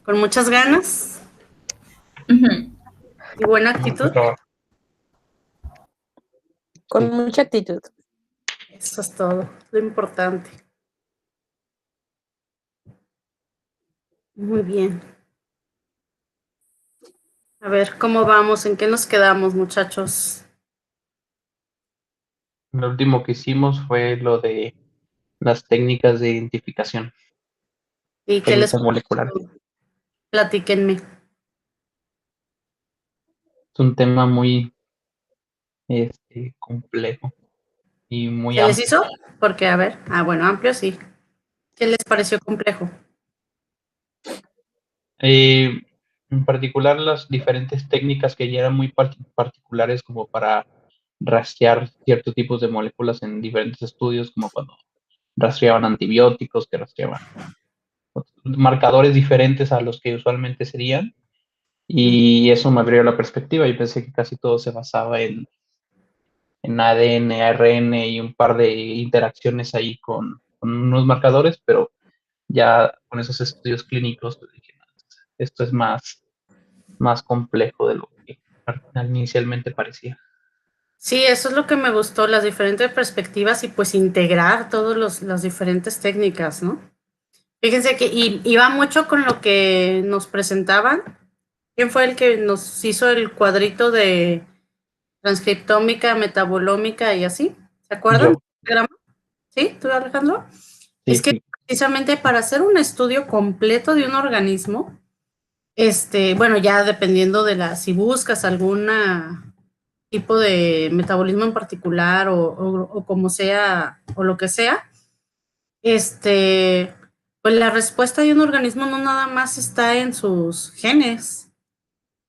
con muchas ganas y buena actitud. Con mucha actitud. Eso es todo, lo importante. Muy bien. A ver, ¿cómo vamos? ¿En qué nos quedamos, muchachos? Lo último que hicimos fue lo de las técnicas de identificación. ¿Y qué les Técnicas moleculares. Platíquenme. Es un tema muy complejo y muy ¿Qué les amplio. hizo? Porque, a ver, bueno, amplio sí. ¿Qué les pareció complejo? En particular las diferentes técnicas que ya eran muy particulares como para rastrear ciertos tipos de moléculas en diferentes estudios, como cuando rastreaban antibióticos, que rastreaban marcadores diferentes a los que usualmente serían, y eso me abrió la perspectiva. Yo pensé que casi todo se basaba en ADN, ARN y un par de interacciones ahí con unos marcadores, pero ya con esos estudios clínicos pues dije, no, esto es más complejo de lo que inicialmente parecía. Sí, eso es lo que me gustó, las diferentes perspectivas y pues integrar todas las diferentes técnicas, ¿no? Fíjense que iba mucho con lo que nos presentaban. ¿Quién fue el que nos hizo el cuadrito de transcriptómica, metabolómica y así? ¿Se acuerdan? Yo, ¿Sí? ¿Tú, Alejandro? sí, Es que sí. precisamente para hacer un estudio completo de un organismo, bueno, ya dependiendo si buscas alguna tipo de metabolismo en particular o como sea, o lo que sea, pues la respuesta de un organismo no nada más está en sus genes.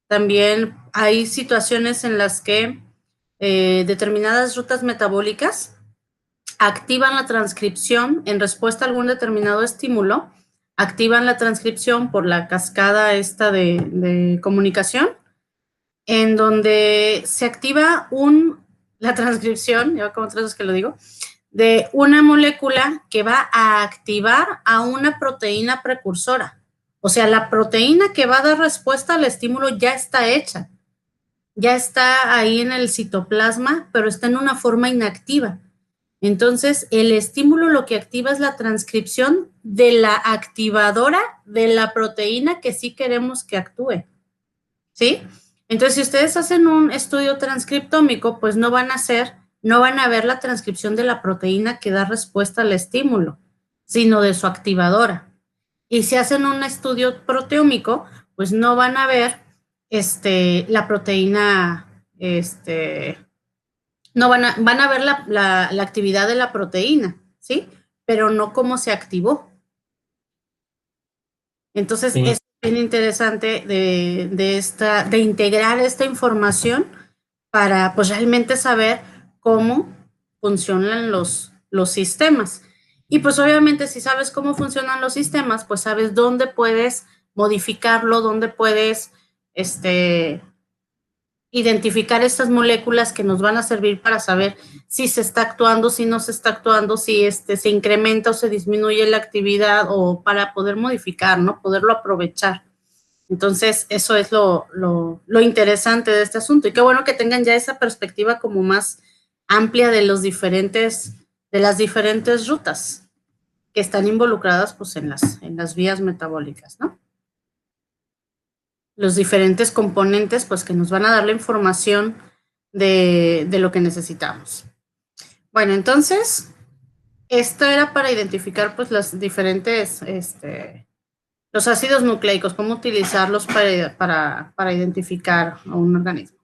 También hay situaciones en las que determinadas rutas metabólicas activan la transcripción en respuesta a algún determinado estímulo, activan la transcripción por la cascada esta de comunicación, en donde se activa la transcripción, ya como 3 veces que lo digo, de una molécula que va a activar a una proteína precursora. O sea, la proteína que va a dar respuesta al estímulo ya está hecha, ya está ahí en el citoplasma, pero está en una forma inactiva. Entonces, el estímulo lo que activa es la transcripción de la activadora de la proteína que sí queremos que actúe. ¿Sí? Entonces, si ustedes hacen un estudio transcriptómico, pues no van a ver la transcripción de la proteína que da respuesta al estímulo, sino de su activadora. Y si hacen un estudio proteómico, pues no van a ver la proteína, no van a ver la actividad de la proteína, ¿sí? Pero no cómo se activó. Entonces, Sí. es bien interesante de integrar esta información para pues realmente saber cómo funcionan los sistemas. Y pues obviamente si sabes cómo funcionan los sistemas, pues sabes dónde puedes modificarlo, dónde puedes identificar estas moléculas que nos van a servir para saber si se está actuando, si no se está actuando, si se incrementa o se disminuye la actividad o para poder modificar, ¿no? Poderlo aprovechar. Entonces, eso es lo interesante de este asunto. Y qué bueno que tengan ya esa perspectiva como más amplia de las diferentes rutas que están involucradas pues en las vías metabólicas, ¿no? Los diferentes componentes pues que nos van a dar la información de lo que necesitamos. Bueno, entonces, esto era para identificar pues las diferentes, los ácidos nucleicos, cómo utilizarlos para identificar a un organismo.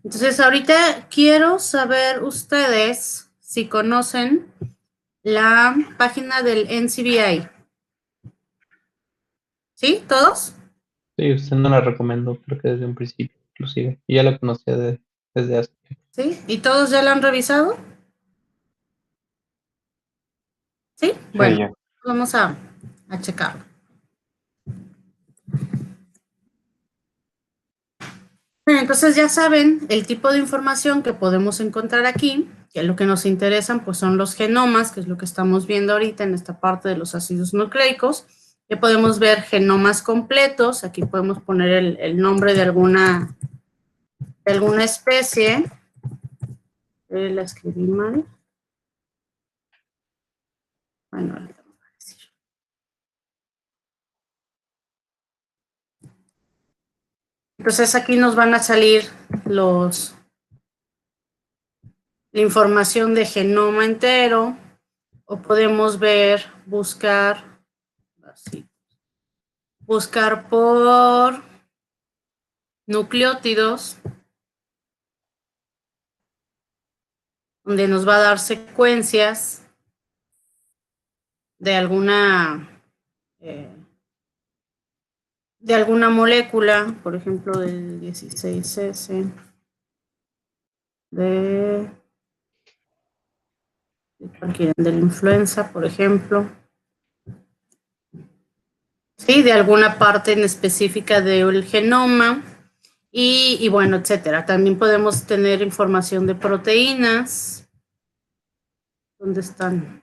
Entonces, ahorita quiero saber ustedes si conocen la página del NCBI. ¿Sí? ¿Todos? Sí, usted no la recomendó, creo que desde un principio, inclusive. Y ya la conocía desde hace tiempo. ¿Sí? ¿Y todos ya la han revisado? ¿Sí? Bueno, ya. vamos a checarlo. Bueno, entonces ya saben el tipo de información que podemos encontrar aquí, que lo que nos interesan pues son los genomas, que es lo que estamos viendo ahorita en esta parte de los ácidos nucleicos. podemos ver genomas completos. Aquí podemos poner el nombre de alguna especie. La escribí mal. Bueno, ahorita me va a decir. Entonces aquí nos van a salir la información de genoma entero, o podemos buscar por nucleótidos, donde nos va a dar secuencias de alguna molécula, por ejemplo, del 16S, de la influenza, por ejemplo. Sí, de alguna parte en específica del genoma y bueno, etcétera. También podemos tener información de proteínas. ¿Dónde están?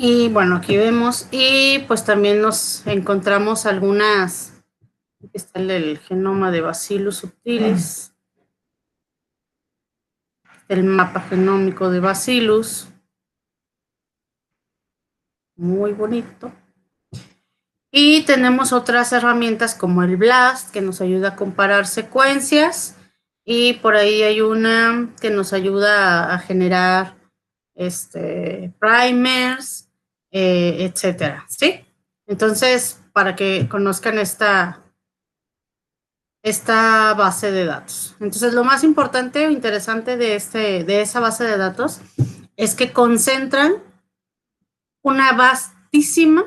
Y bueno, aquí vemos, y pues también nos encontramos algunas. Aquí está el genoma de Bacillus subtilis, el mapa genómico de Bacillus, muy bonito. Y tenemos otras herramientas como el BLAST, que nos ayuda a comparar secuencias, y por ahí hay una que nos ayuda a generar primers, etcétera, ¿sí? Entonces, para que conozcan esta base de datos. Entonces, lo más importante o interesante de esa base de datos es que concentran una vastísima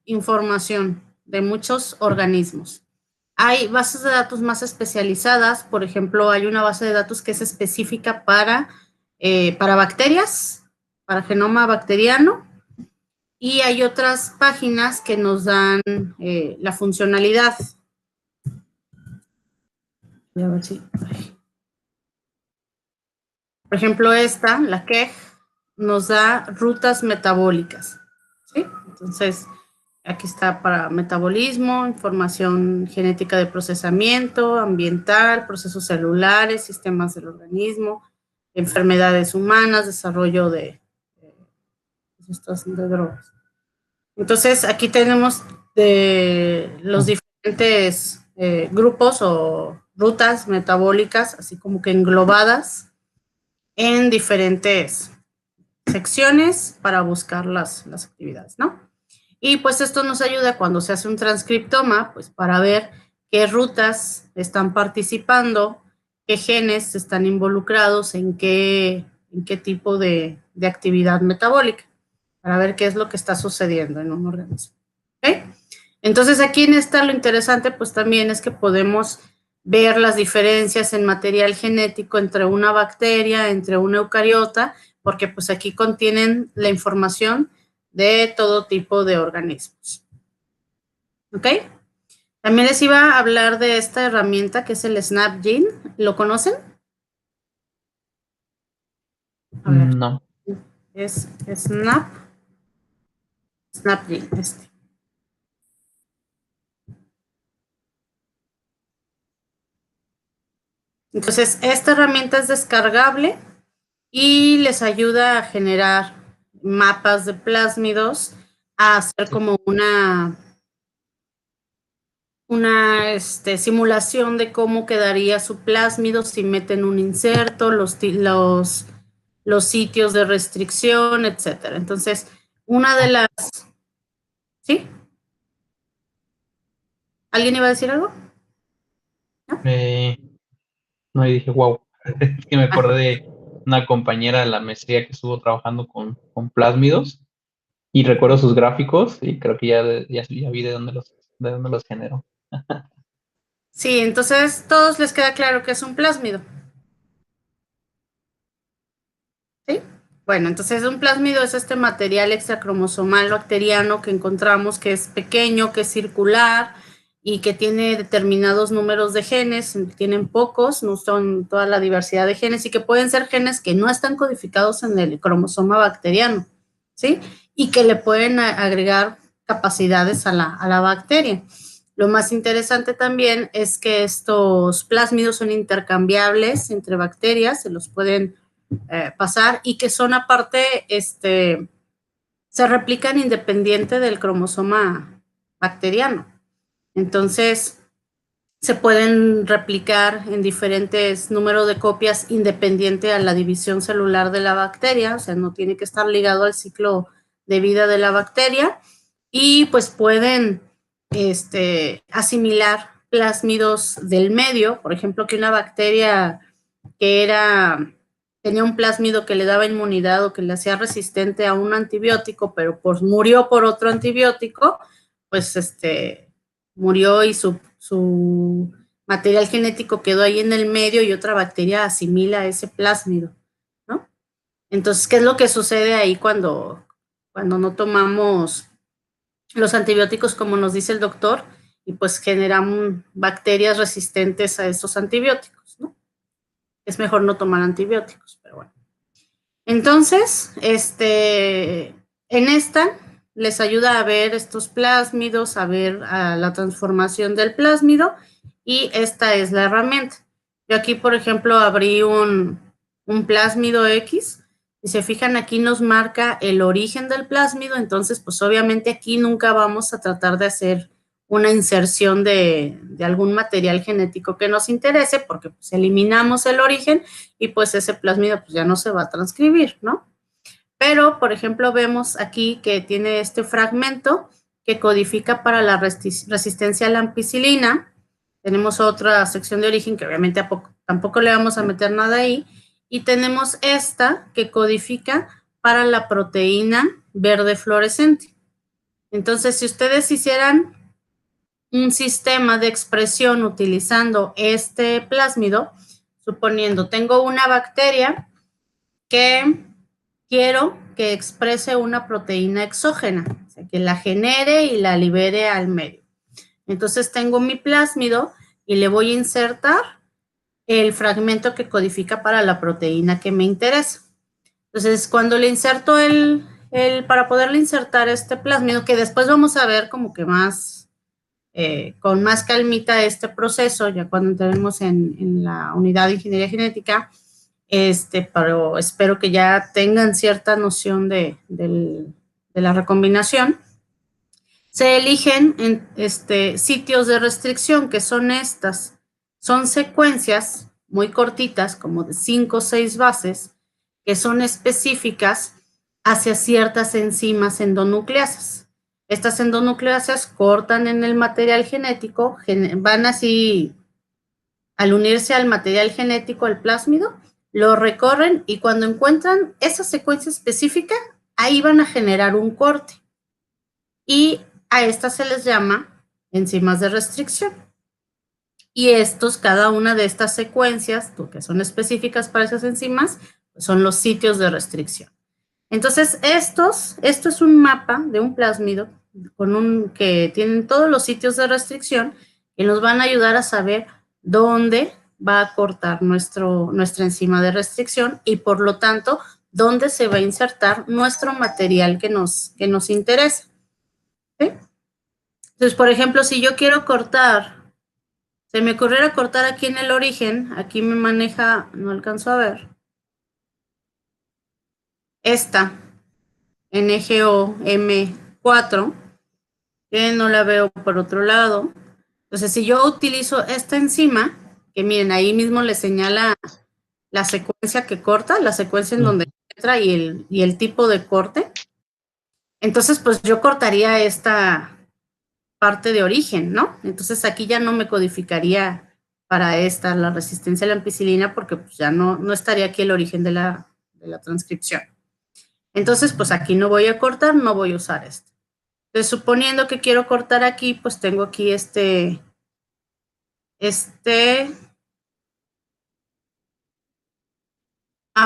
información de muchos organismos. Hay bases de datos más especializadas, por ejemplo, hay una base de datos que es específica para bacterias, para genoma bacteriano, y hay otras páginas que nos dan la funcionalidad. Voy a ver si... Por ejemplo, esta, la KEGG, nos da rutas metabólicas, ¿sí? Entonces, aquí está para metabolismo, información genética de procesamiento, ambiental, procesos celulares, sistemas del organismo, enfermedades humanas, desarrollo de drogas. Entonces, aquí tenemos los diferentes grupos o rutas metabólicas, así como que englobadas en diferentes secciones para buscar las actividades, ¿no? Y pues esto nos ayuda cuando se hace un transcriptoma, pues para ver qué rutas están participando, qué genes están involucrados en qué tipo de actividad metabólica, para ver qué es lo que está sucediendo en un organismo. ¿Okay? Entonces aquí en esta lo interesante pues también es que podemos ver las diferencias en material genético entre una bacteria, entre una eucariota, porque pues aquí contienen la información de todo tipo de organismos. ¿Ok? También les iba a hablar de esta herramienta que es el SnapGene. ¿Lo conocen? A ver. No. Es SnapGene, Entonces, esta herramienta es descargable y les ayuda a generar mapas de plásmidos, a hacer como una simulación de cómo quedaría su plásmido si meten un inserto, los sitios de restricción, etcétera. Entonces, una de las... ¿Sí? ¿Alguien iba a decir algo? No, y dije, wow. Es que me acordé de una compañera de la maestría que estuvo trabajando con plásmidos y recuerdo sus gráficos y creo que ya vi de dónde los generó. Sí, entonces todos les queda claro que es un plásmido. ¿Sí? Bueno, entonces un plásmido es este material extracromosomal bacteriano que encontramos que es pequeño, que es circular, y que tiene determinados números de genes, tienen pocos, no son toda la diversidad de genes, y que pueden ser genes que no están codificados en el cromosoma bacteriano, ¿sí? Y que le pueden agregar capacidades a la bacteria. Lo más interesante también es que estos plásmidos son intercambiables entre bacterias, se los pueden pasar, y que son aparte, se replican independiente del cromosoma bacteriano. Entonces, se pueden replicar en diferentes números de copias independiente a la división celular de la bacteria, o sea, no tiene que estar ligado al ciclo de vida de la bacteria, y pues pueden asimilar plásmidos del medio, por ejemplo, que una bacteria que tenía un plásmido que le daba inmunidad o que le hacía resistente a un antibiótico, pero murió por otro antibiótico, pues murió y su material genético quedó ahí en el medio y otra bacteria asimila ese plásmido, ¿no? Entonces, ¿qué es lo que sucede ahí cuando no tomamos los antibióticos como nos dice el doctor? Y pues generan bacterias resistentes a esos antibióticos, ¿no? Es mejor no tomar antibióticos, pero bueno. Entonces, en esta les ayuda a ver estos plásmidos, a ver la transformación del plásmido, y esta es la herramienta. Yo aquí, por ejemplo, abrí un plásmido X, y se fijan, aquí nos marca el origen del plásmido, entonces, pues obviamente aquí nunca vamos a tratar de hacer una inserción de algún material genético que nos interese, porque pues eliminamos el origen y pues ese plásmido pues ya no se va a transcribir, ¿no? Pero, por ejemplo, vemos aquí que tiene este fragmento que codifica para la resistencia a la ampicilina. Tenemos otra sección de origen que obviamente tampoco le vamos a meter nada ahí. Y tenemos esta que codifica para la proteína verde fluorescente. Entonces, si ustedes hicieran un sistema de expresión utilizando este plásmido, suponiendo tengo una bacteria que quiero que exprese una proteína exógena, o sea, que la genere y la libere al medio. Entonces tengo mi plásmido y le voy a insertar el fragmento que codifica para la proteína que me interesa. Entonces, cuando le inserto para poderle insertar este plásmido, que después vamos a ver como que más, con más calmita este proceso, ya cuando entremos en la unidad de ingeniería genética, pero espero que ya tengan cierta noción de la recombinación. Se eligen sitios de restricción, que son estas. Son secuencias muy cortitas, como de 5 o 6 bases, que son específicas hacia ciertas enzimas endonucleasas. Estas endonucleasas cortan en el material genético, van así, al unirse al material genético, al plásmido, lo recorren, y cuando encuentran esa secuencia específica, ahí van a generar un corte. Y a estas se les llama enzimas de restricción. Y cada una de estas secuencias, que son específicas para esas enzimas, son los sitios de restricción. Entonces, esto es un mapa de un plásmido que tienen todos los sitios de restricción, que nos van a ayudar a saber dónde va a cortar nuestra enzima de restricción, y por lo tanto, dónde se va a insertar nuestro material que nos interesa. ¿Sí? Entonces, por ejemplo, si yo quiero se me ocurriera cortar aquí en el origen, aquí me maneja, no alcanzo a ver, esta NGO-M4, que no la veo por otro lado. Entonces, si yo utilizo esta enzima, que miren, ahí mismo le señala la secuencia que corta, la secuencia en donde entra y el tipo de corte, entonces pues yo cortaría esta parte de origen, ¿no? Entonces aquí ya no me codificaría para la resistencia a la ampicilina, porque pues ya no estaría aquí el origen de la transcripción. Entonces, pues aquí no voy a cortar, no voy a usar esto. Entonces, suponiendo que quiero cortar aquí, pues tengo aquí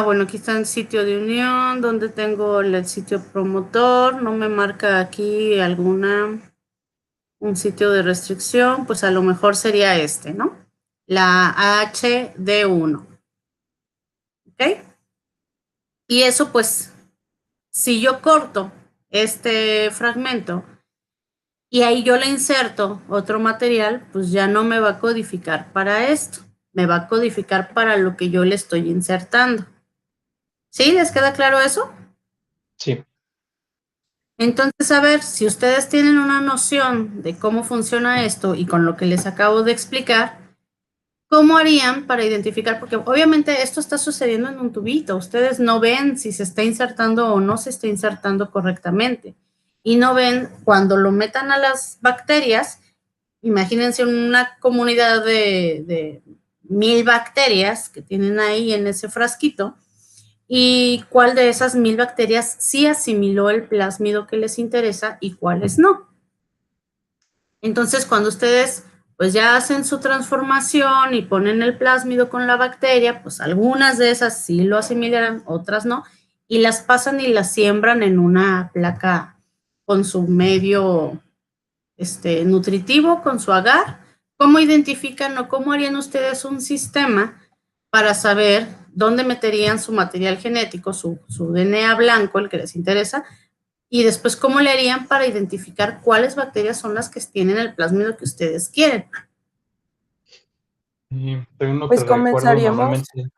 bueno, aquí está el sitio de unión, donde tengo el sitio promotor, no me marca aquí alguna un sitio de restricción, pues a lo mejor sería este, ¿no? La HD1. ¿Ok? Y eso, pues, si yo corto este fragmento y ahí yo le inserto otro material, pues ya no me va a codificar para esto. Me va a codificar para lo que yo le estoy insertando. ¿Sí? ¿Les queda claro eso? Sí. Entonces, a ver, si ustedes tienen una noción de cómo funciona esto y con lo que les acabo de explicar, ¿cómo harían para identificar? Porque obviamente esto está sucediendo en un tubito. Ustedes no ven si se está insertando o no se está insertando correctamente. Y no ven cuando lo metan a las bacterias. Imagínense una comunidad de 1000 bacterias que tienen ahí en ese frasquito. Y cuál de esas 1000 bacterias sí asimiló el plásmido que les interesa y cuáles no. Entonces, cuando ustedes pues ya hacen su transformación y ponen el plásmido con la bacteria, pues algunas de esas sí lo asimilarán, otras no, y las pasan y las siembran en una placa con su medio nutritivo, con su agar. ¿Cómo identifican o cómo harían ustedes un sistema para saber dónde meterían su material genético, su DNA blanco, el que les interesa, y después cómo le harían para identificar cuáles bacterias son las que tienen el plásmido que ustedes quieren? Y según lo que Pues recuerdo, normalmente...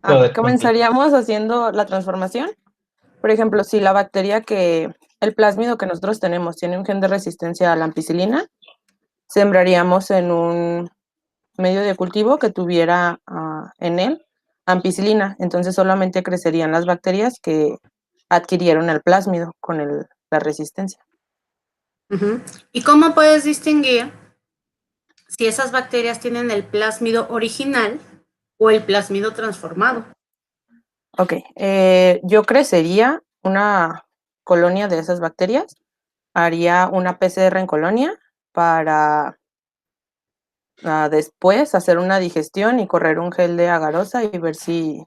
Tranquilo. comenzaríamos haciendo la transformación. Por ejemplo, si la bacteria el plásmido que nosotros tenemos tiene un gen de resistencia a la ampicilina, sembraríamos en un medio de cultivo que tuviera en él ampicilina. Entonces solamente crecerían las bacterias que adquirieron el plásmido con la resistencia. Uh-huh. ¿Y cómo puedes distinguir si esas bacterias tienen el plásmido original o el plásmido transformado? Ok, yo crecería una colonia de esas bacterias, haría una PCR en colonia para después hacer una digestión y correr un gel de agarosa y ver si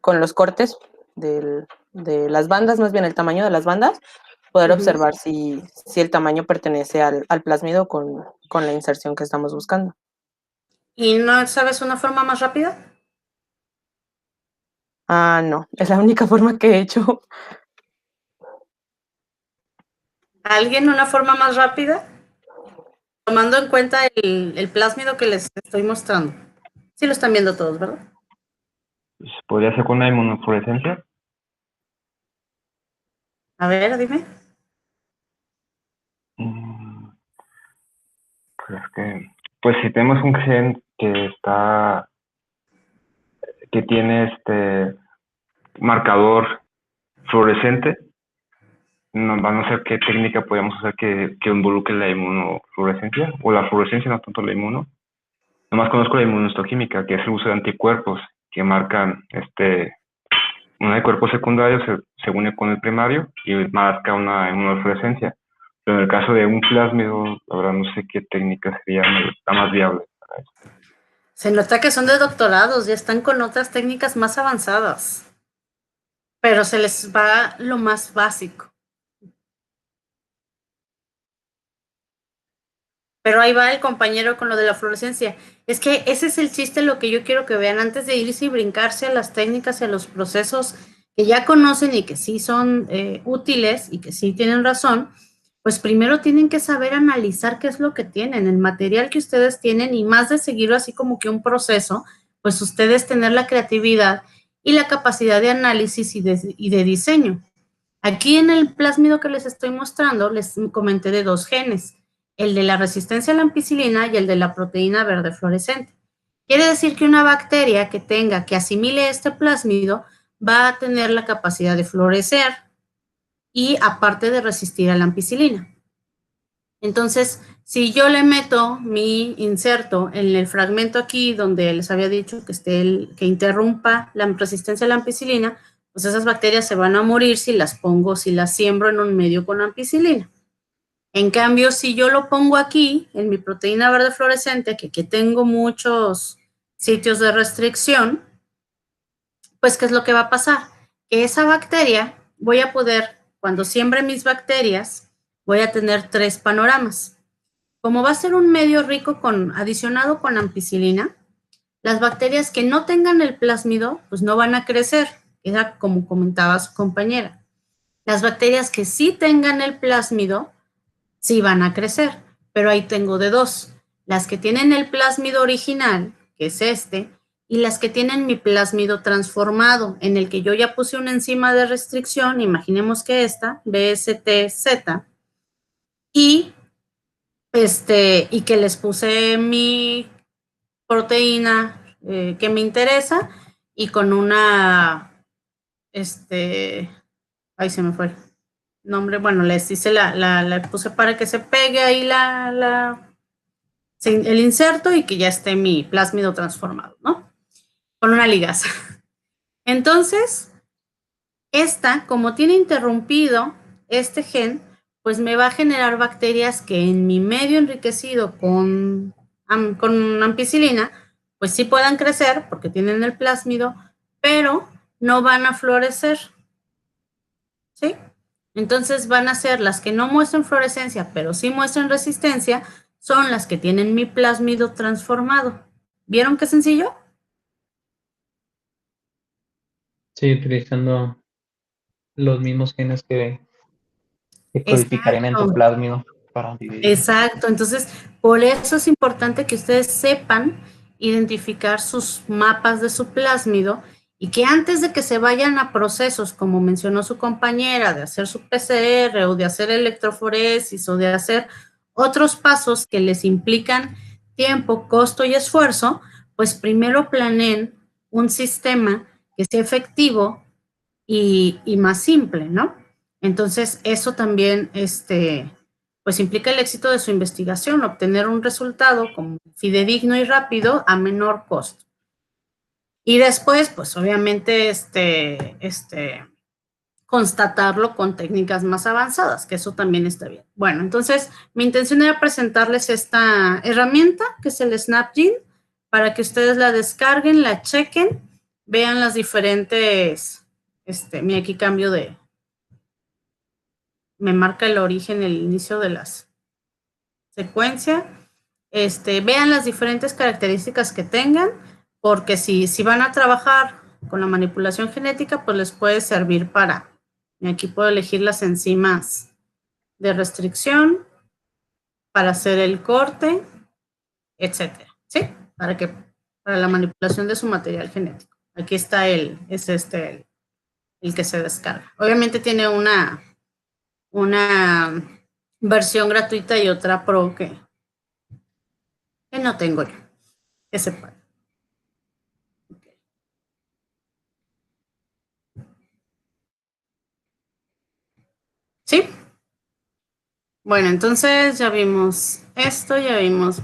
con los cortes de las bandas, más bien el tamaño de las bandas, poder observar si el tamaño pertenece al plásmido con la inserción que estamos buscando. ¿Y no sabes una forma más rápida? No, es la única forma que he hecho. ¿Alguien una forma más rápida? Tomando en cuenta el plásmido que les estoy mostrando. Sí lo están viendo todos, ¿verdad? ¿Podría ser con una inmunofluorescencia? A ver, dime. Pues pues si tenemos un gen que tiene marcador fluorescente, no sé qué técnica podríamos hacer que involucre la inmunofluorescencia o la fluorescencia, no tanto la inmuno. Nomás conozco la inmunohistoquímica, que es el uso de anticuerpos que marcan un cuerpo secundario se une con el primario y marca una inmunofluorescencia. Pero en el caso de un plásmido, la verdad no sé qué técnica sería la más viable para eso. Se nota que son de doctorados, ya están con otras técnicas más avanzadas. Pero se les va lo más básico. Pero ahí va el compañero con lo de la fluorescencia. Es que ese es el chiste, lo que yo quiero que vean antes de irse y brincarse a las técnicas y a los procesos que ya conocen y que sí son útiles y que sí tienen razón. Pues primero tienen que saber analizar qué es lo que tienen, el material que ustedes tienen, y más de seguirlo así como que un proceso, pues ustedes tener la creatividad y la capacidad de análisis y de diseño. Aquí en el plásmido que les estoy mostrando, les comenté de 2 genes, el de la resistencia a la ampicilina y el de la proteína verde fluorescente. Quiere decir que una bacteria que asimile este plásmido va a tener la capacidad de florecer y aparte de resistir a la ampicilina. Entonces, si yo le meto mi inserto en el fragmento aquí donde les había dicho que interrumpa la resistencia a la ampicilina, pues esas bacterias se van a morir si las siembro en un medio con ampicilina. En cambio, si yo lo pongo aquí, en mi proteína verde fluorescente, que tengo muchos sitios de restricción, pues ¿qué es lo que va a pasar? Que esa bacteria, voy a poder, cuando siembre mis bacterias, voy a tener 3 panoramas. Como va a ser un medio rico adicionado con ampicilina, las bacterias que no tengan el plásmido, pues no van a crecer, era como comentaba su compañera. Las bacterias que sí tengan el plásmido, sí van a crecer, pero ahí tengo de 2. Las que tienen el plásmido original, que es este, y las que tienen mi plásmido transformado, en el que yo ya puse una enzima de restricción, imaginemos que esta, BSTZ, y que les puse mi proteína que me interesa, y con una, ahí se me fue el nombre, bueno, les hice la puse para que se pegue ahí el inserto y que ya esté mi plásmido transformado, ¿no? Con una ligasa. Entonces, como tiene interrumpido este gen, pues me va a generar bacterias que en mi medio enriquecido con ampicilina, pues sí puedan crecer porque tienen el plásmido, pero no van a florecer, ¿sí? Entonces van a ser las que no muestran fluorescencia, pero sí muestran resistencia, son las que tienen mi plásmido transformado. ¿Vieron qué sencillo? Sí, utilizando los mismos genes que codificarían en tu Exacto. plásmido para dividir. Exacto, entonces por eso es importante que ustedes sepan identificar sus mapas de su plásmido y que antes de que se vayan a procesos, como mencionó su compañera, de hacer su PCR o de hacer electroforesis o de hacer otros pasos que les implican tiempo, costo y esfuerzo, pues primero planeen un sistema que sea efectivo y más simple, ¿no? Entonces, eso también, pues implica el éxito de su investigación, obtener un resultado como fidedigno y rápido a menor costo. Y después, pues obviamente, constatarlo con técnicas más avanzadas, que eso también está bien. Bueno, entonces, mi intención era presentarles esta herramienta, que es el SnapGene, para que ustedes la descarguen, la chequen, vean las diferentes, mira, aquí cambio me marca el origen, el inicio de las secuencias. Vean las diferentes características que tengan, porque si van a trabajar con la manipulación genética, pues les puede servir para, aquí puedo elegir las enzimas de restricción, para hacer el corte, etcétera, ¿sí? Para la manipulación de su material genético. Aquí está el que se descarga. Obviamente tiene una versión gratuita y otra pro que no tengo yo, que sepa. Okay. ¿Sí? Bueno, entonces ya vimos esto, ya vimos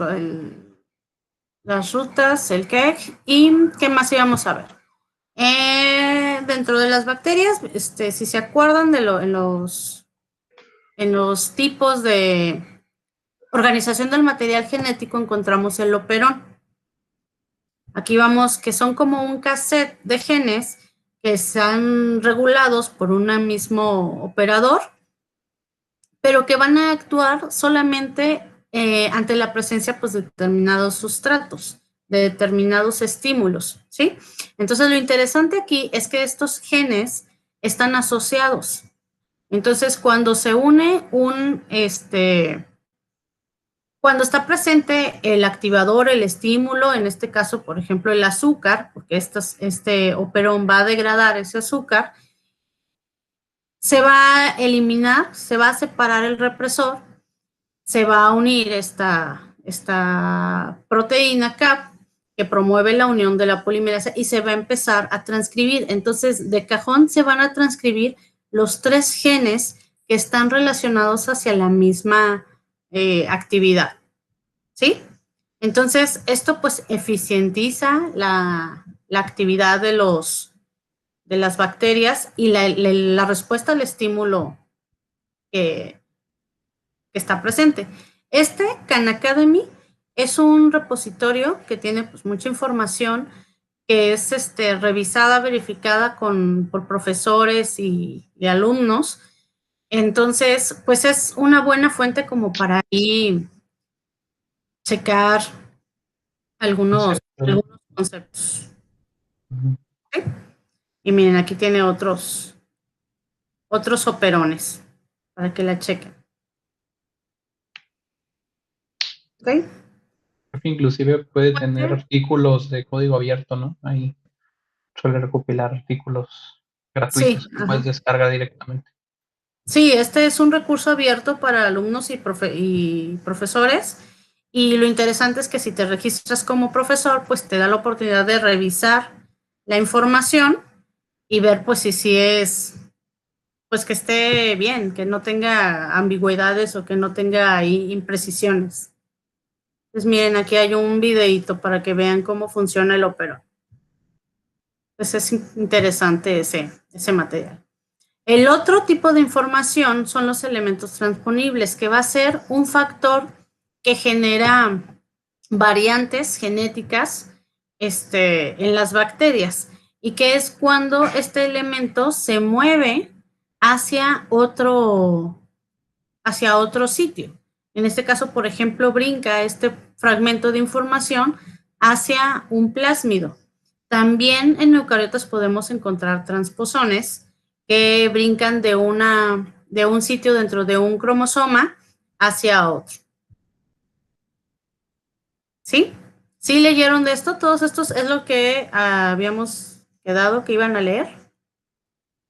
las rutas, el KEGG, y ¿qué más íbamos a ver? Dentro de las bacterias, si se acuerdan de en los tipos de organización del material genético, encontramos el operón. Aquí vamos que son como un cassette de genes que están regulados por un mismo operador, pero que van a actuar solamente ante la presencia pues, de determinados sustratos, de determinados estímulos, ¿sí? Entonces, lo interesante aquí es que estos genes están asociados. Entonces, cuando se une cuando está presente el activador, el estímulo, en este caso, por ejemplo, el azúcar, porque este operón va a degradar ese azúcar, se va a eliminar, se va a separar el represor, se va a unir esta proteína CAP que promueve la unión de la polimerasa y se va a empezar a transcribir. Entonces, de cajón se van a transcribir los 3 genes que están relacionados hacia la misma actividad, ¿sí? Entonces, esto pues eficientiza la actividad de las bacterias y la respuesta al estímulo que está presente. Khan Academy es un repositorio que tiene pues mucha información que es revisada, verificada por profesores y alumnos, Entonces, pues es una buena fuente como para ahí checar algunos conceptos. ¿Sí? Y miren, aquí tiene otros operones para que la chequen. ¿Ok? Creo que inclusive puede tener artículos de código abierto, ¿no? Ahí suele recopilar artículos gratuitos Sí, que puedes descargar directamente. Sí, este es un recurso abierto para alumnos y profesores. Y lo interesante es que si te registras como profesor, pues te da la oportunidad de revisar la información y ver pues si es, pues que esté bien, que no tenga ambigüedades o que no tenga ahí imprecisiones. Pues miren, aquí hay un videíto para que vean cómo funciona el Opero. Pues es interesante ese material. El otro tipo de información son los elementos transponibles, que va a ser un factor que genera variantes genéticas en las bacterias y que es cuando este elemento se mueve hacia otro sitio. En este caso, por ejemplo, brinca este fragmento de información hacia un plásmido. También en eucariotas podemos encontrar transposones que brincan de un sitio dentro de un cromosoma hacia otro. ¿Sí? ¿Sí leyeron de esto? Todos estos es lo que habíamos quedado que iban a leer.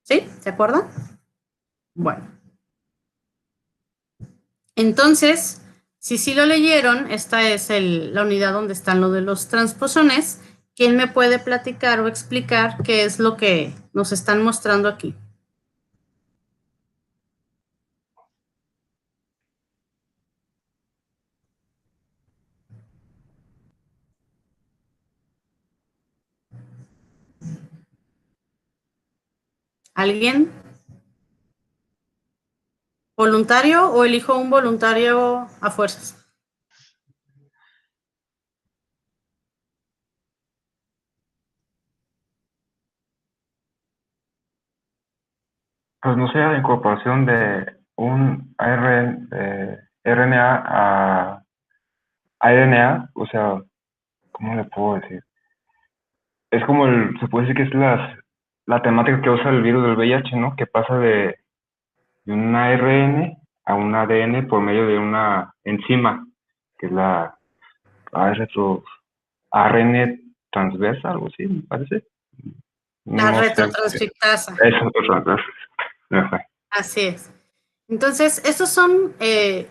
¿Sí? ¿Se acuerdan? Bueno. Entonces, si sí lo leyeron, esta es la unidad donde están lo de los transposones. ¿Quién me puede platicar o explicar qué es lo que nos están mostrando aquí? ¿Alguien? ¿Voluntario o elijo un voluntario a fuerzas? Pues no sé, la incorporación de un RNA a RNA, o sea, ¿cómo le puedo decir? Es como se puede decir que es la temática que usa el virus del VIH, ¿no? Que pasa de un ARN a un ADN por medio de una enzima, que es la ARN transversa, algo así, me parece. La No sé. retrotranscriptasa. Eso, gracias. Así es. Entonces, estos son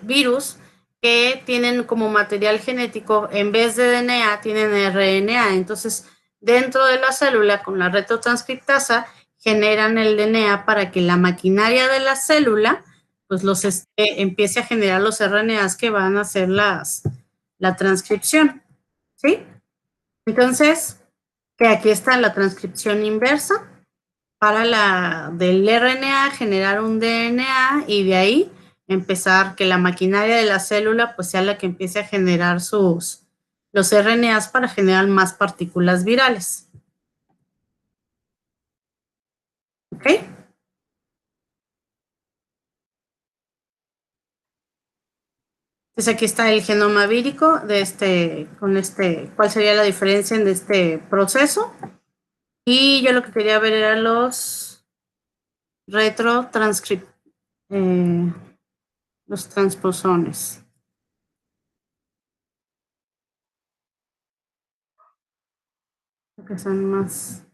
virus que tienen como material genético, en vez de DNA, tienen RNA. Entonces, dentro de la célula, con la retrotranscriptasa, generan el DNA para que la maquinaria de la célula, pues empiece a generar los RNAs que van a hacer la transcripción. ¿Sí? Entonces, que aquí está la transcripción inversa para del RNA generar un DNA y de ahí empezar que la maquinaria de la célula pues sea la que empiece a generar los RNAs para generar más partículas virales. ¿Ok? Entonces aquí está el genoma vírico de ¿cuál sería la diferencia en este proceso? Y yo lo que quería ver eran los los transposones. Que son más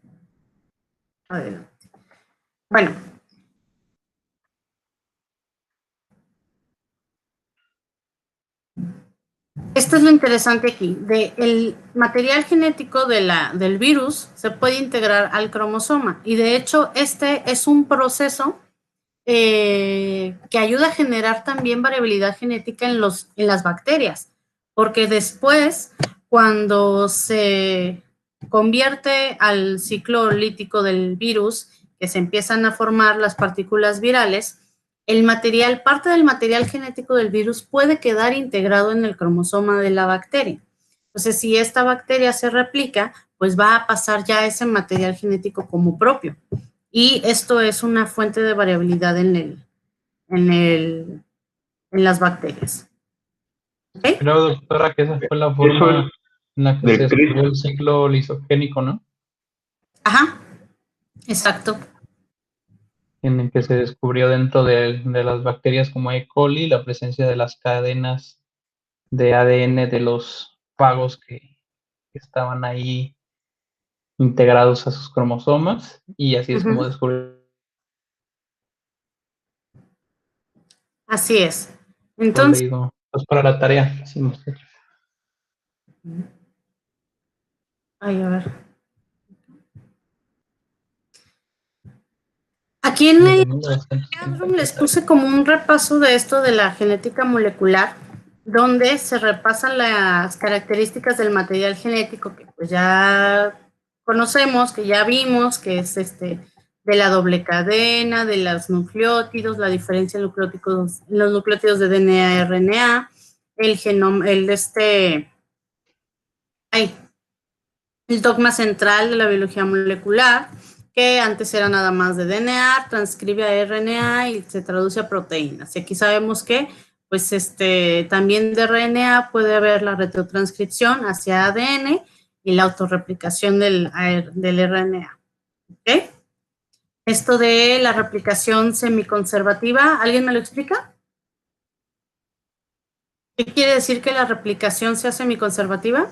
adelante. Bueno. Esto es lo interesante aquí. El material genético del virus se puede integrar al cromosoma y de hecho este es un proceso que ayuda a generar también variabilidad genética en las bacterias, porque después cuando se convierte al ciclo lítico del virus, que se empiezan a formar las partículas virales, parte del material genético del virus puede quedar integrado en el cromosoma de la bacteria. Entonces, si esta bacteria se replica, pues va a pasar ya ese material genético como propio. Y esto es una fuente de variabilidad en en las bacterias. ¿Okay? Creo, doctora, que esa fue la forma en la que se del descubrió el ciclo lisogénico, ¿no? Ajá, exacto. En el que se descubrió dentro de las bacterias como E. coli la presencia de las cadenas de ADN de los fagos que estaban ahí integrados a sus cromosomas, y así es como descubrió. Así es. Lo Entonces, leído. Pues para la tarea. Sí, no sé. ay, a ver. Aquí en el les puse como un repaso de esto de la genética molecular, donde se repasan las características del material genético que pues ya conocemos, que ya vimos, que es de la doble cadena, de los nucleótidos, la diferencia en los nucleótidos de DNA, RNA, el genoma, el dogma central de la biología molecular, que antes era nada más de DNA, transcribe a RNA y se traduce a proteínas. Y aquí sabemos que, pues, también de RNA puede haber la retrotranscripción hacia ADN y la autorreplicación del RNA. ¿Ok? Esto de la replicación semiconservativa, ¿alguien me lo explica? ¿Qué quiere decir que la replicación sea semiconservativa?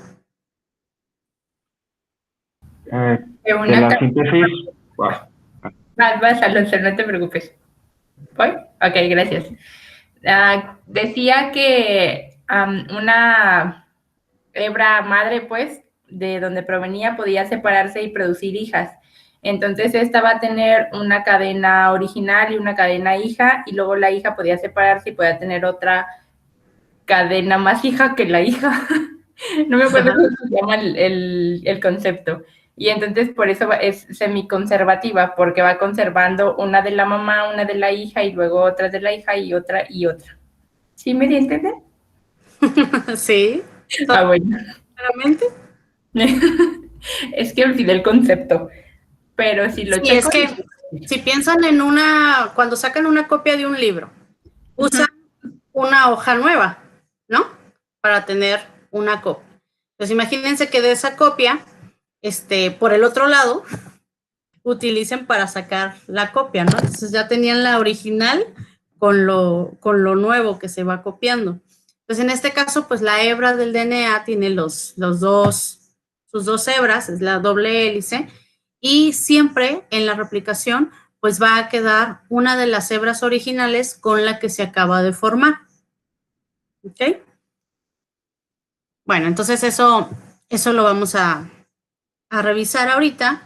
De la síntesis. Vas, Alonso, no te preocupes. ¿Voy? Ok, gracias. Decía que una hebra madre, pues, de donde provenía, podía separarse y producir hijas. Entonces, esta va a tener una cadena original y una cadena hija, y luego la hija podía separarse y podía tener otra cadena más hija que la hija. No me acuerdo cómo se llama el concepto. Y entonces por eso es semiconservativa, porque va conservando una de la mamá, una de la hija, y luego otra de la hija y otra y otra. ¿Sí me di a entender? Sí. Bueno. ¿Claramente? Es que olvidé el concepto, pero si lo Sí, checo... es que si piensan cuando sacan una copia de un libro, usan una hoja nueva, ¿no? Para tener una copia. Entonces imagínense que de esa copia, por el otro lado, utilicen para sacar la copia, ¿no? Entonces ya tenían la original con lo nuevo que se va copiando. Entonces en este caso, pues la hebra del DNA tiene sus dos hebras, es la doble hélice, y siempre en la replicación, pues va a quedar una de las hebras originales con la que se acaba de formar. ¿Ok? Bueno, entonces eso lo vamos a revisar ahorita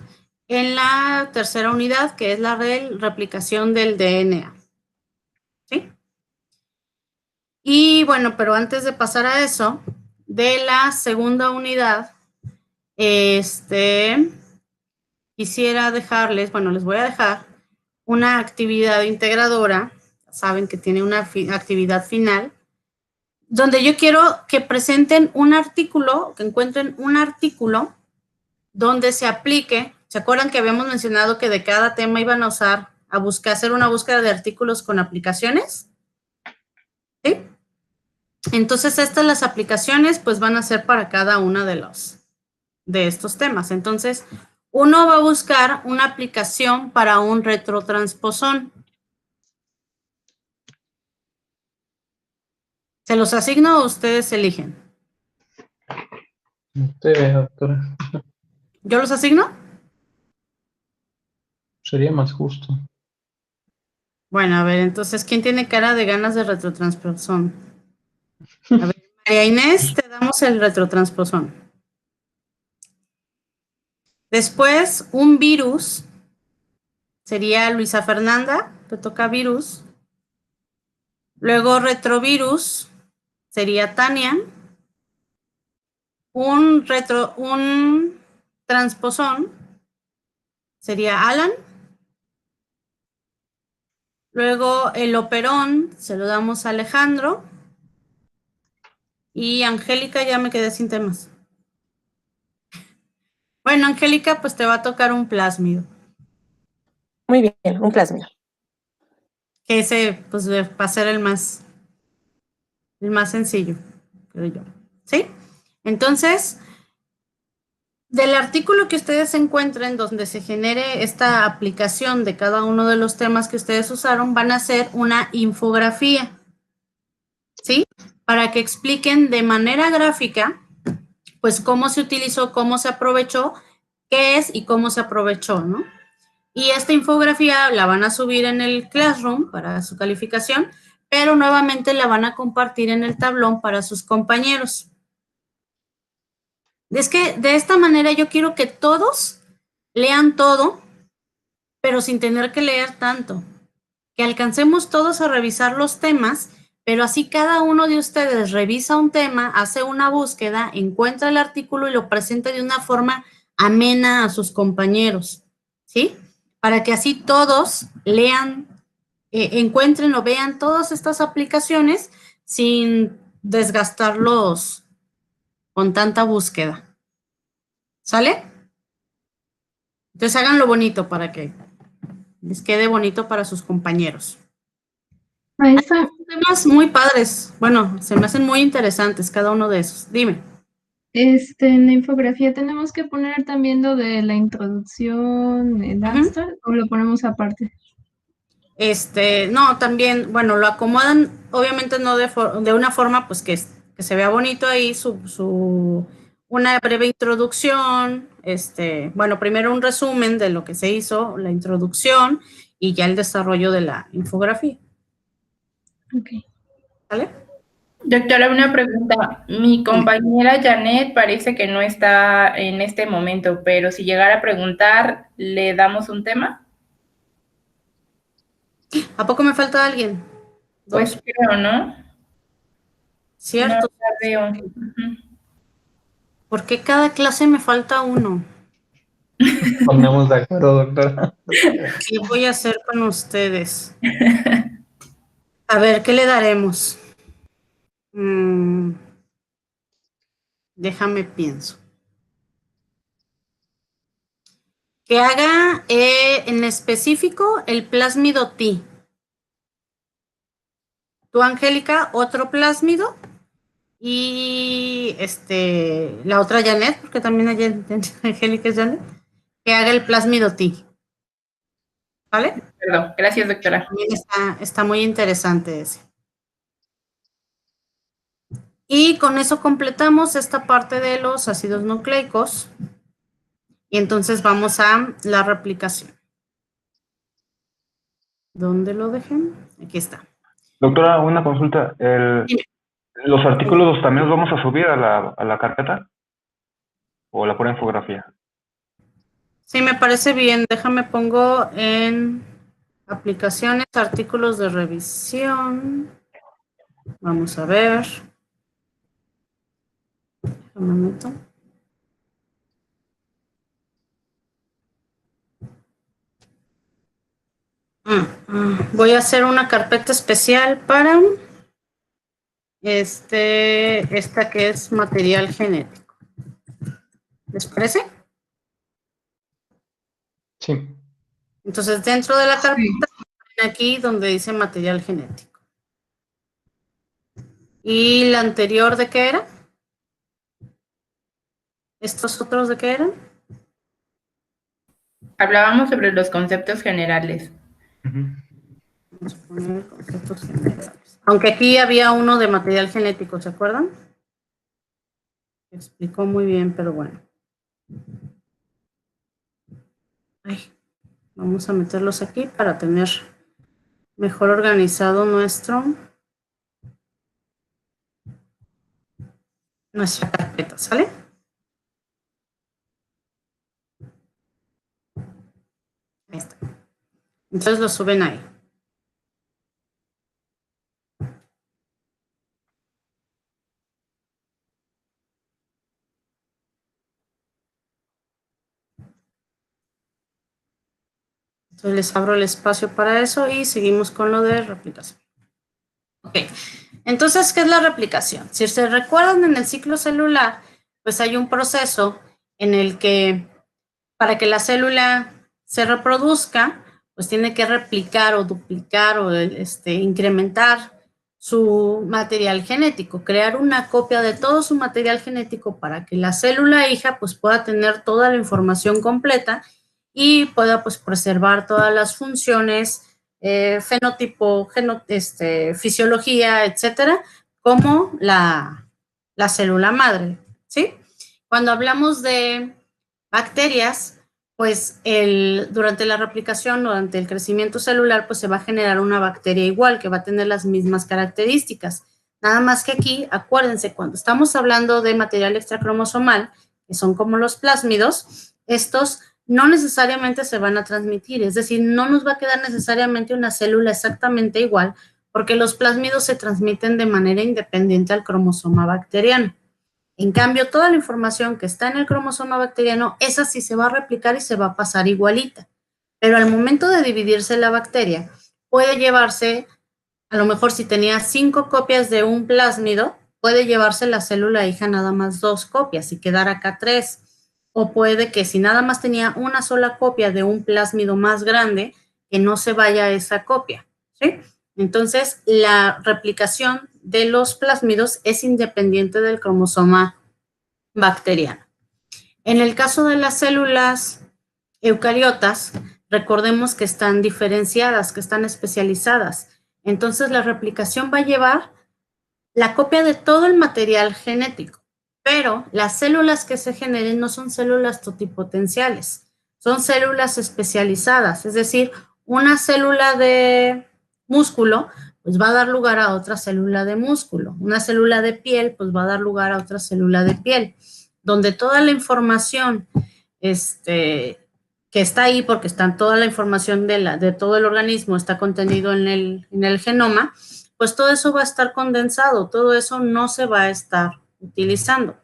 en la tercera unidad, que es la replicación del DNA. ¿Sí? Y bueno, pero antes de pasar a eso, de la segunda unidad, quisiera dejarles, bueno, les voy a dejar una actividad integradora, saben que tiene una actividad final, donde yo quiero que presenten un artículo, que encuentren un artículo donde se aplique. ¿Se acuerdan que habíamos mencionado que de cada tema iban a hacer una búsqueda de artículos con aplicaciones? ¿Sí? Entonces, las aplicaciones pues van a ser para cada uno de estos temas. Entonces, uno va a buscar una aplicación para un retrotransposón. ¿Se los asigno o ustedes eligen? Usted, doctora. ¿Yo los asigno? Sería más justo. Bueno, a ver, entonces, ¿quién tiene cara de ganas de retrotransposón? A ver, María Inés, te damos el retrotransposón. Después, un virus, sería Luisa Fernanda, te toca virus. Luego, retrovirus, sería Tania. Un transposón, sería Alan. Luego, el operón, se lo damos a Alejandro. Y Angélica, ya me quedé sin temas. Bueno, Angélica, pues te va a tocar un plásmido. Muy bien, un plásmido. Ok, Que ese, pues, va a ser el más sencillo, creo yo. ¿Sí? Entonces, del artículo que ustedes encuentren donde se genere esta aplicación de cada uno de los temas que ustedes usaron, van a hacer una infografía, ¿sí? Para que expliquen de manera gráfica, pues, cómo se utilizó, cómo se aprovechó, qué es y cómo se aprovechó, ¿no? Y esta infografía la van a subir en el Classroom para su calificación, pero nuevamente la van a compartir en el tablón para sus compañeros. Es que de esta manera yo quiero que todos lean todo, pero sin tener que leer tanto. Que alcancemos todos a revisar los temas, pero así cada uno de ustedes revisa un tema, hace una búsqueda, encuentra el artículo y lo presenta de una forma amena a sus compañeros, ¿sí? Para que así todos lean, encuentren o vean todas estas aplicaciones sin desgastarlos con tanta búsqueda. ¿Sale? Entonces háganlo bonito para que les quede bonito para sus compañeros. Maestra, Hay temas muy padres. Bueno, se me hacen muy interesantes cada uno de esos. Dime. en la infografía tenemos que poner también lo de la introducción, el abstract, o lo ponemos aparte. No, también, bueno, lo acomodan, obviamente no de una forma, pues que se vea bonito ahí una breve introducción, bueno, primero un resumen de lo que se hizo, la introducción y ya el desarrollo de la infografía. Ok. ¿Vale? Doctora, una pregunta. Mi compañera Janet parece que no está en este momento, pero si llegara a preguntar, ¿le damos un tema? ¿A poco me falta alguien? Pues creo, ¿no? Cierto. No la veo. Ujú. ¿Por qué cada clase me falta uno? Pongamos de acuerdo, doctora. ¿Qué voy a hacer con ustedes? A ver, ¿qué le daremos? Déjame pienso. Que haga en específico el plásmido T. Tú, Angélica, otro plásmido. Y la otra Janet, porque también Angélica es Janet, que haga el plásmido T. ¿Vale? Perdón, gracias, doctora. También está muy interesante ese. Y con eso completamos esta parte de los ácidos nucleicos. Y entonces vamos a la replicación. ¿Dónde lo dejé? Aquí está. Doctora, una consulta. Dime. ¿Los artículos también los vamos a subir a la carpeta? ¿O la pura infografía? Sí, me parece bien. Déjame pongo en aplicaciones, artículos de revisión. Vamos a ver. Déjame meto. Voy a hacer una carpeta especial para esta que es material genético. ¿Les parece? Sí. Entonces, dentro de la carpeta, aquí donde dice material genético. ¿Y la anterior de qué era? ¿Estos otros de qué eran? Hablábamos sobre los conceptos generales. Vamos a poner conceptos generales. Aunque aquí había uno de material genético, ¿se acuerdan? Explicó muy bien, pero bueno. Vamos a meterlos aquí para tener mejor organizado nuestra carpeta, ¿sale? Ahí está. Entonces lo suben ahí. Entonces les abro el espacio para eso y seguimos con lo de replicación. Ok, entonces, ¿qué es la replicación? Si se recuerdan en el ciclo celular, pues hay un proceso en el que para que la célula se reproduzca, pues tiene que replicar o duplicar o incrementar su material genético, crear una copia de todo su material genético para que la célula hija pues pueda tener toda la información completa y pueda pues preservar todas las funciones, fenotipo, fisiología, etcétera, como la célula madre, ¿sí? Cuando hablamos de bacterias, pues durante la replicación, durante el crecimiento celular, pues se va a generar una bacteria igual, que va a tener las mismas características. Nada más que aquí, acuérdense, cuando estamos hablando de material extracromosomal, que son como los plásmidos, estos no necesariamente se van a transmitir, es decir, no nos va a quedar necesariamente una célula exactamente igual, porque los plásmidos se transmiten de manera independiente al cromosoma bacteriano. En cambio, toda la información que está en el cromosoma bacteriano, esa sí se va a replicar y se va a pasar igualita. Pero al momento de dividirse la bacteria, puede llevarse, a lo mejor si tenía 5 copias de un plásmido, puede llevarse la célula hija nada más 2 copias y quedar acá 3. O puede que si nada más tenía una sola copia de un plásmido más grande, que no se vaya esa copia, ¿sí? Entonces, la replicación de los plásmidos es independiente del cromosoma bacteriano. En el caso de las células eucariotas, recordemos que están diferenciadas, que están especializadas. Entonces, la replicación va a llevar la copia de todo el material genético, pero las células que se generen no son células totipotenciales, son células especializadas, es decir, una célula de músculo pues va a dar lugar a otra célula de músculo, una célula de piel pues va a dar lugar a otra célula de piel, donde toda la información que está ahí, porque está toda la información de todo el organismo está contenido en el genoma, pues todo eso va a estar condensado, todo eso no se va a estar utilizando.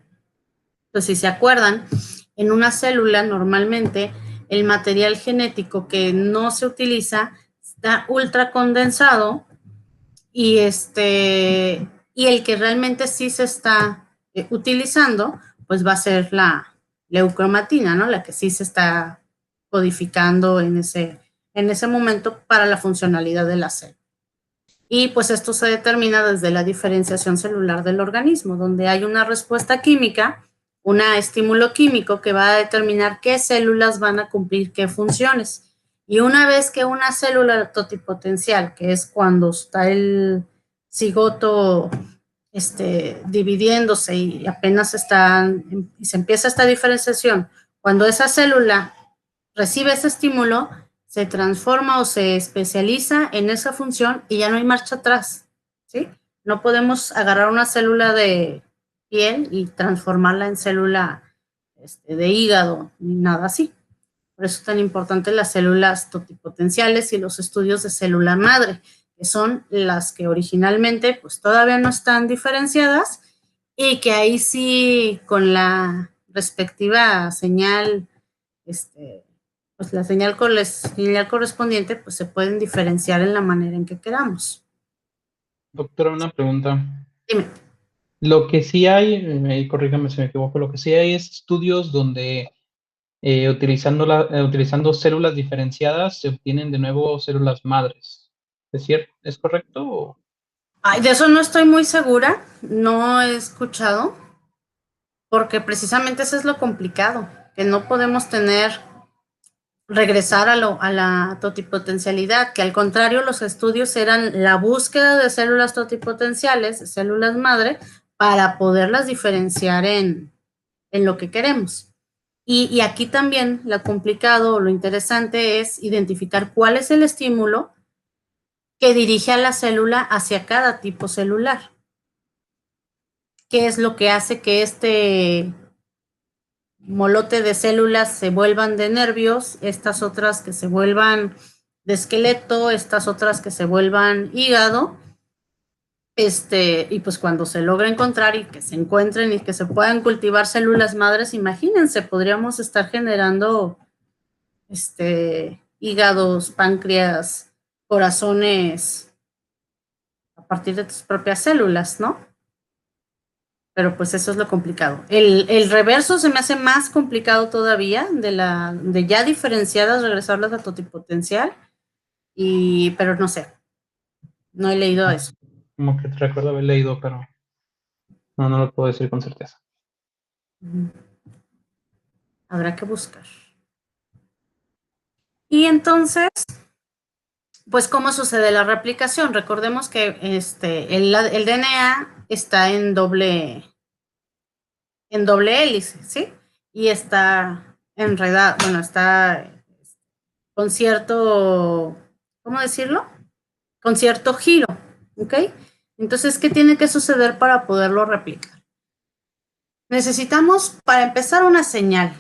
Entonces, si se acuerdan, en una célula normalmente el material genético que no se utiliza está ultra condensado y el que realmente sí se está utilizando, pues va a ser la leucromatina, ¿no? La que sí se está codificando en ese momento para la funcionalidad de la célula. Y pues esto se determina desde la diferenciación celular del organismo, donde hay una respuesta química, un estímulo químico que va a determinar qué células van a cumplir qué funciones. Y una vez que una célula totipotencial, que es cuando está el cigoto dividiéndose y apenas se empieza esta diferenciación, cuando esa célula recibe ese estímulo, se transforma o se especializa en esa función y ya no hay marcha atrás, ¿sí? No podemos agarrar una célula de piel y transformarla en célula de hígado, ni nada así. Por eso es tan importante las células totipotenciales y los estudios de célula madre, que son las que originalmente pues todavía no están diferenciadas y que ahí sí con la respectiva señal, pues la señal correspondiente, pues se pueden diferenciar en la manera en que queramos. Doctora, una pregunta. Dime. Lo que sí hay, corrígame si me equivoco, lo que sí hay es estudios donde utilizando células diferenciadas se obtienen de nuevo células madres. ¿Es cierto? ¿Es correcto? Ay, de eso no estoy muy segura, no he escuchado, porque precisamente eso es lo complicado, que no podemos regresar a la totipotencialidad, que al contrario los estudios eran la búsqueda de células totipotenciales, de células madre, para poderlas diferenciar en lo que queremos. Y aquí también lo complicado, lo interesante es identificar cuál es el estímulo que dirige a la célula hacia cada tipo celular. ¿Qué es lo que hace que este molote de células se vuelvan de nervios, estas otras que se vuelvan de esqueleto, estas otras que se vuelvan hígado? Y pues cuando se logra encontrar y que se encuentren y que se puedan cultivar células madres, imagínense, podríamos estar generando hígados, páncreas, corazones a partir de tus propias células, ¿no? Pero pues eso es lo complicado. El reverso se me hace más complicado todavía, de ya diferenciadas, regresarlas a totipotencial. pero no sé, no he leído eso. Como que recuerdo haber leído, pero no lo puedo decir con certeza. Habrá que buscar. Y entonces, pues, ¿cómo sucede la replicación? Recordemos que el DNA está en doble hélice, ¿sí? Y está enredado, bueno, está con cierto, ¿cómo decirlo? Con cierto giro, ¿ok? Entonces, ¿qué tiene que suceder para poderlo replicar? Necesitamos, para empezar, una señal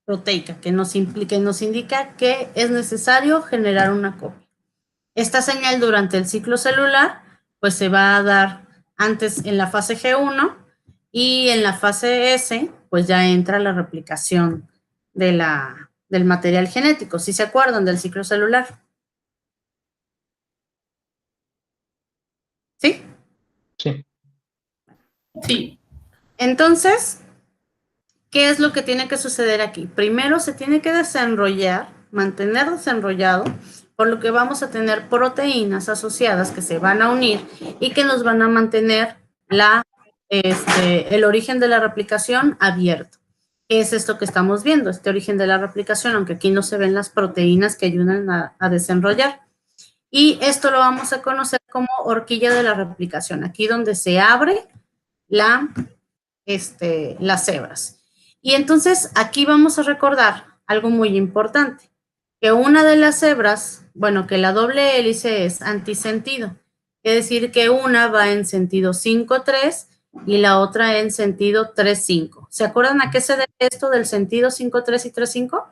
proteica que nos indica que es necesario generar una copia. Esta señal durante el ciclo celular, pues se va a dar antes en la fase G1 y en la fase S, pues ya entra la replicación del material genético. ¿Sí se acuerdan del ciclo celular? ¿Sí? Sí. Sí. Entonces, ¿qué es lo que tiene que suceder aquí? Primero se tiene que desenrollar, mantener desenrollado, por lo que vamos a tener proteínas asociadas que se van a unir y que nos van a mantener el origen de la replicación abierto. ¿Qué es esto que estamos viendo? Este origen de la replicación, aunque aquí no se ven las proteínas que ayudan a desenrollar. Y esto lo vamos a conocer como horquilla de la replicación, aquí donde se abre las hebras. Y entonces aquí vamos a recordar algo muy importante, que una de las hebras, bueno, que la doble hélice es antisentido, es decir, que una va en sentido 5-3 y la otra en sentido 3-5. ¿Se acuerdan a qué se debe esto del sentido 5-3 y 3-5?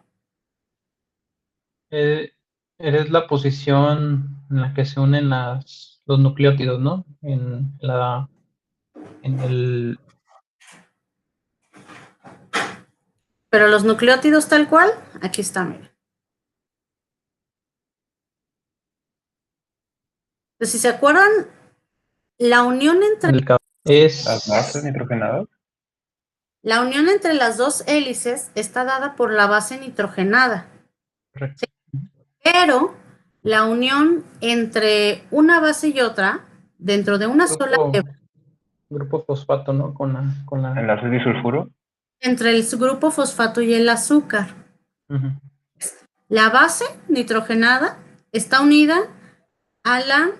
Eres la posición en la que se unen los nucleótidos, ¿no? Pero los nucleótidos tal cual, aquí está, mira. Entonces, si se acuerdan, la unión entre... ¿Las bases nitrogenadas? La unión entre las dos hélices está dada por la base nitrogenada. Correcto. Pero la unión entre una base y otra, dentro de una sola hebra, Grupo fosfato, ¿no? Con la... ¿Enlaces disulfuro? entre el grupo fosfato y el azúcar. La base nitrogenada está unida al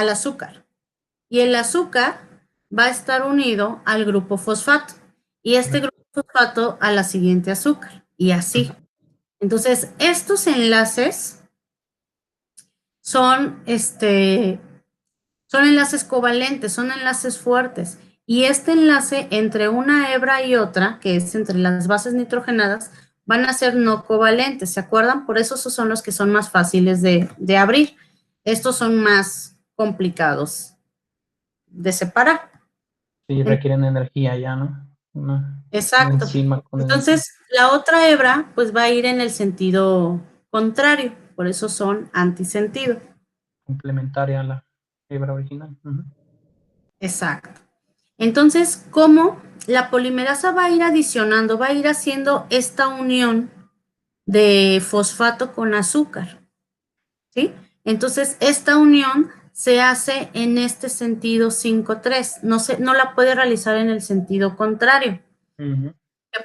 azúcar y el azúcar va a estar unido al grupo fosfato y este grupo fosfato a la siguiente azúcar y así. Entonces, estos enlaces son enlaces covalentes, son enlaces fuertes. Y este enlace entre una hebra y otra, que es entre las bases nitrogenadas, van a ser no covalentes, ¿se acuerdan? Por eso esos son los que son más fáciles de abrir. Estos son más complicados de separar. Sí, requieren energía ya, ¿no? Exacto. Entonces, la otra hebra, pues va a ir en el sentido contrario, por eso son antisentido. Complementaria a la hebra original. Exacto. Entonces, ¿cómo la polimerasa va a ir adicionando, va a ir haciendo esta unión de fosfato con azúcar? ¿Sí? Entonces, esta unión se hace en este sentido 5-3, no la puede realizar en el sentido contrario.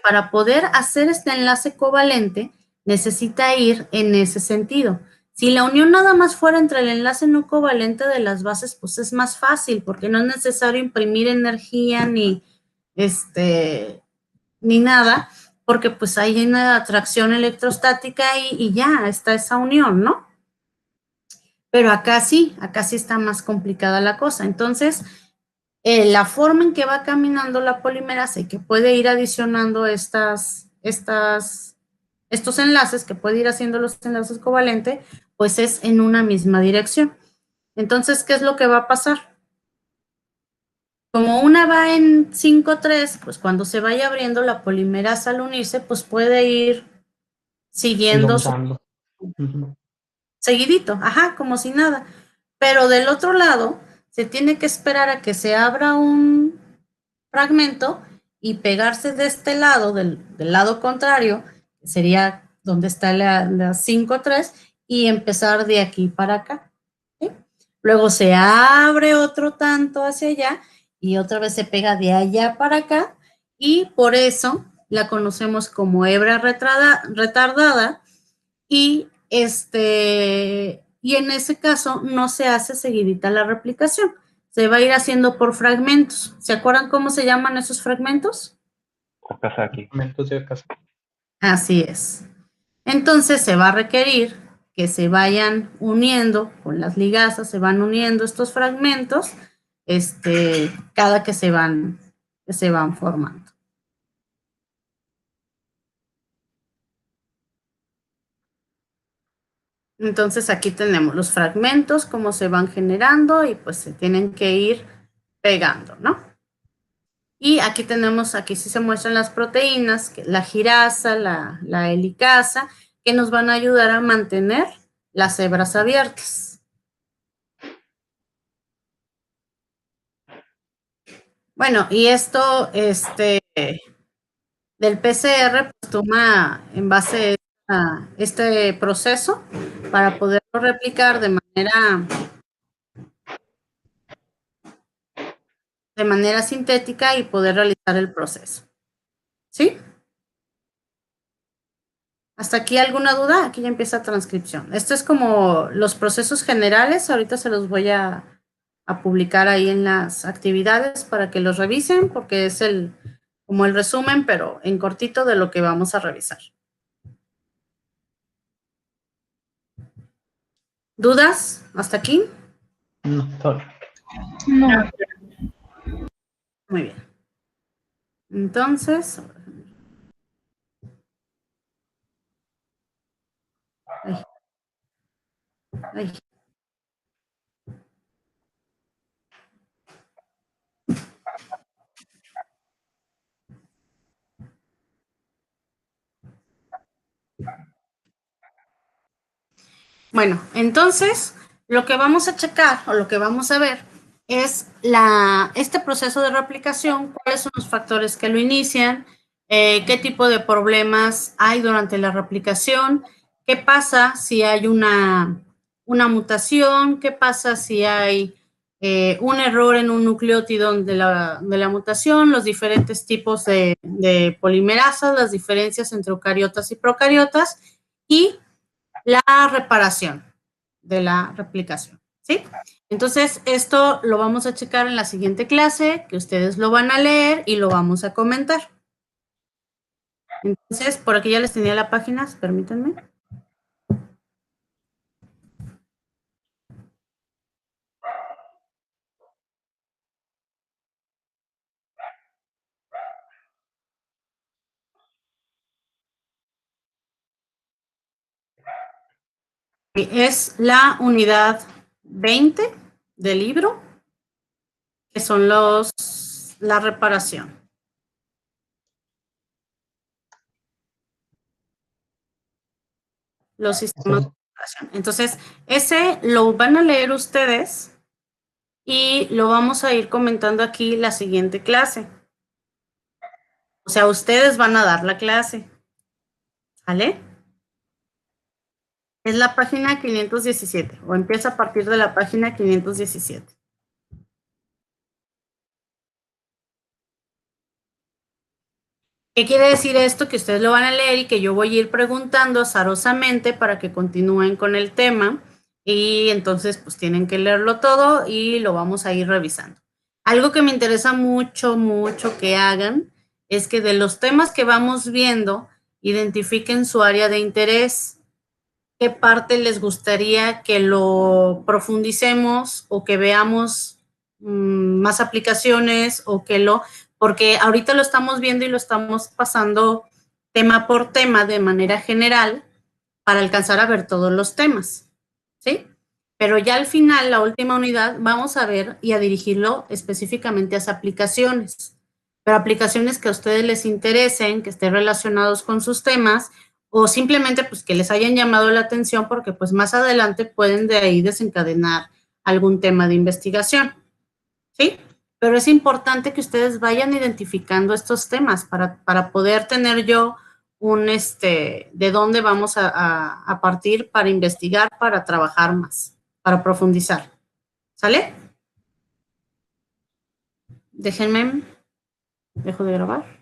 Para poder hacer este enlace covalente, necesita ir en ese sentido. Si la unión nada más fuera entre el enlace no covalente de las bases, pues es más fácil, porque no es necesario imprimir energía ni nada, porque pues hay una atracción electrostática y ya está esa unión, ¿no? Pero acá sí está más complicada la cosa. Entonces, la forma en que va caminando la polimerasa y que puede ir adicionando estos enlaces, que puede ir haciendo los enlaces covalentes, pues es en una misma dirección. Entonces, ¿qué es lo que va a pasar? Como una va en 5-3, pues cuando se vaya abriendo la polimerasa al unirse, pues puede ir siguiendo seguidito, como si nada. Pero del otro lado, se tiene que esperar a que se abra un fragmento y pegarse de este lado, del lado contrario, que sería donde está la 5-3, y empezar de aquí para acá. ¿Sí? Luego se abre otro tanto hacia allá y otra vez se pega de allá para acá y por eso la conocemos como hebra retardada y y en ese caso no se hace seguidita la replicación, se va a ir haciendo por fragmentos. ¿Se acuerdan cómo se llaman esos fragmentos? Okazaki. Fragmentos de Okazaki. Así es. Entonces se va a requerir que se vayan uniendo con las ligazas, se van uniendo estos fragmentos, cada que se van formando. Entonces aquí tenemos los fragmentos, cómo se van generando y pues se tienen que ir pegando, ¿no? Y aquí tenemos, aquí sí se muestran las proteínas, la girasa, la helicasa, que nos van a ayudar a mantener las hebras abiertas. Bueno, y esto, del PCR, pues toma en base a este proceso para poderlo replicar de manera sintética y poder realizar el proceso. ¿Sí? ¿Hasta aquí alguna duda? Aquí ya empieza transcripción. Esto es como los procesos generales. Ahorita se los voy a publicar ahí en las actividades para que los revisen, porque es como el resumen, pero en cortito de lo que vamos a revisar. ¿Dudas? ¿Hasta aquí? No, todo. No. Muy bien. Entonces, ay. Bueno, entonces, lo que vamos a checar o lo que vamos a ver es este proceso de replicación, cuáles son los factores que lo inician, qué tipo de problemas hay durante la replicación, qué pasa si hay una mutación, qué pasa si hay un error en un nucleótido de la mutación, los diferentes tipos de polimerasas, las diferencias entre eucariotas y procariotas y la reparación de la replicación, ¿sí? Entonces, esto lo vamos a checar en la siguiente clase, que ustedes lo van a leer y lo vamos a comentar. Entonces, por aquí ya les tenía la página, permítanme. Es la unidad 20 del libro, que son la reparación. Los sistemas de reparación. Entonces, ese lo van a leer ustedes y lo vamos a ir comentando aquí la siguiente clase. O sea, ustedes van a dar la clase. ¿Vale? Es la página 517 o empieza a partir de la página 517. ¿Qué quiere decir esto? Que ustedes lo van a leer y que yo voy a ir preguntando azarosamente para que continúen con el tema y entonces pues tienen que leerlo todo y lo vamos a ir revisando. Algo que me interesa mucho, mucho que hagan es que de los temas que vamos viendo, identifiquen su área de interés. ¿Qué parte les gustaría que lo profundicemos o que veamos más aplicaciones porque ahorita lo estamos viendo y lo estamos pasando tema por tema de manera general para alcanzar a ver todos los temas, ¿sí? Pero ya al final, la última unidad, vamos a ver y a dirigirlo específicamente a esas aplicaciones, pero aplicaciones que a ustedes les interesen, que estén relacionados con sus temas, o simplemente pues que les hayan llamado la atención porque pues más adelante pueden de ahí desencadenar algún tema de investigación, ¿sí? Pero es importante que ustedes vayan identificando estos temas para poder tener yo de dónde vamos a partir para investigar, para trabajar más, para profundizar. ¿Sale? Déjenme, dejo de grabar.